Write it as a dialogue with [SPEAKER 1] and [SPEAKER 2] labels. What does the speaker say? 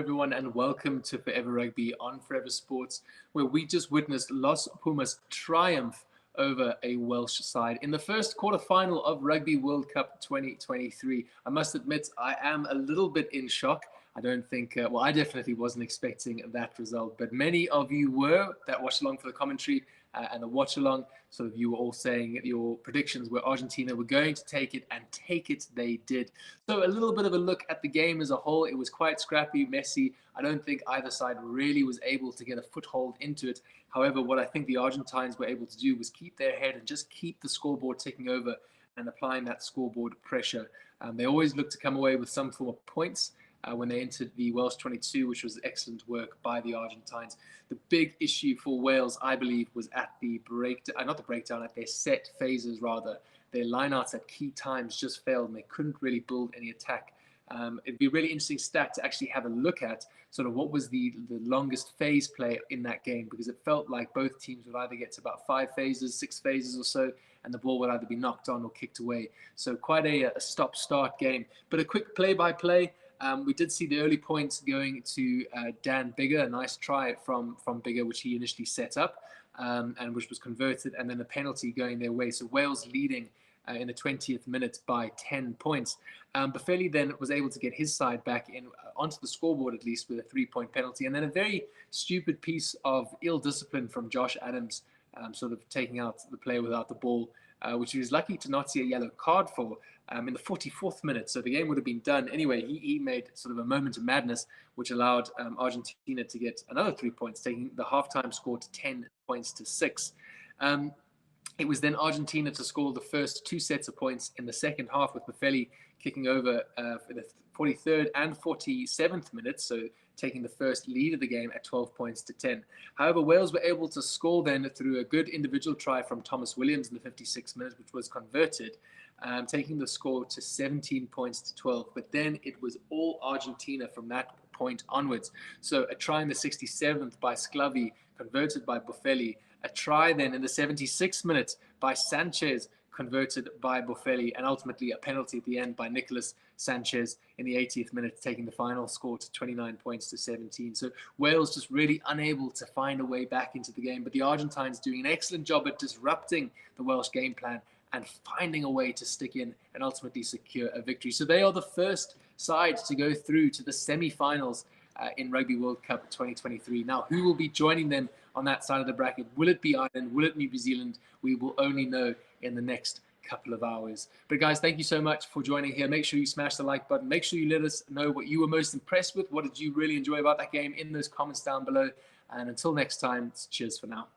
[SPEAKER 1] everyone, and welcome to Forever Rugby on Forever Sports, where we just witnessed Los Pumas triumph over a Welsh side in the first quarterfinal of Rugby World Cup 2023. I must admit, I am a little bit in shock. I don't think, well, I definitely wasn't expecting that result, but many of you were that watched along for the commentary and the watch along. So you were all saying your predictions were Argentina were going to take it, and take it they did. So a little bit of a look at the game as a whole. It was quite scrappy, messy. I don't think either side really was able to get a foothold into it. However, what I think the Argentines were able to do was keep their head and just keep the scoreboard ticking over and applying that scoreboard pressure. They always look to come away with some form of points when they entered the Welsh 22, which was excellent work by the Argentines. The big issue for Wales, I believe, was at the at their set phases rather. Their lineouts at key times just failed, and they couldn't really build any attack. It'd be a really interesting stat to actually have a look at sort of what was the longest phase play in that game, because it felt like both teams would either get to about 5 phases, 6 phases or so, and the ball would either be knocked on or kicked away. So quite a stop-start game. But a quick play-by-play. We did see the early points going to Dan Biggar, a nice try from Biggar, which he initially set up and which was converted, and then a penalty going their way. So Wales leading in the 20th minute by 10 points. Boffelli then was able to get his side back in onto the scoreboard, at least with a 3-point penalty, and then a very stupid piece of ill discipline from Josh Adams, sort of taking out the player without the ball, which he was lucky to not see a yellow card for in the 44th minute. So the game would have been done anyway. He made sort of a moment of madness, which allowed Argentina to get another 3 points, taking the halftime score to 10 points to 6. It was then Argentina to score the first 2 sets of points in the second half, with Boffelli kicking over for the 43rd and 47th minutes, so taking the first lead of the game at 12 points to 10. However, Wales were able to score then through a good individual try from Thomas Williams in the 56th minute, which was converted, taking the score to 17 points to 12. But then it was all Argentina from that point onwards. So a try in the 67th by Sclavi, converted by Boffelli. A try then in the 76th minute by Sanchez, converted by Boffelli, and ultimately a penalty at the end by Nicolas Sanchez in the 80th minute, taking the final score to 29 points to 17. So Wales just really unable to find a way back into the game, but the Argentines doing an excellent job at disrupting the Welsh game plan and finding a way to stick in and ultimately secure a victory. So they are the first side to go through to the semi-finals in Rugby World Cup 2023. Now, who will be joining them on that side of the bracket? Will it be Ireland? Will it be New Zealand? We will only know in the next couple of hours. But guys, thank you so much for joining here. Make sure you smash the like button. Make sure you let us know what you were most impressed with. What did you really enjoy about that game in those comments down below? And until next time, cheers for now.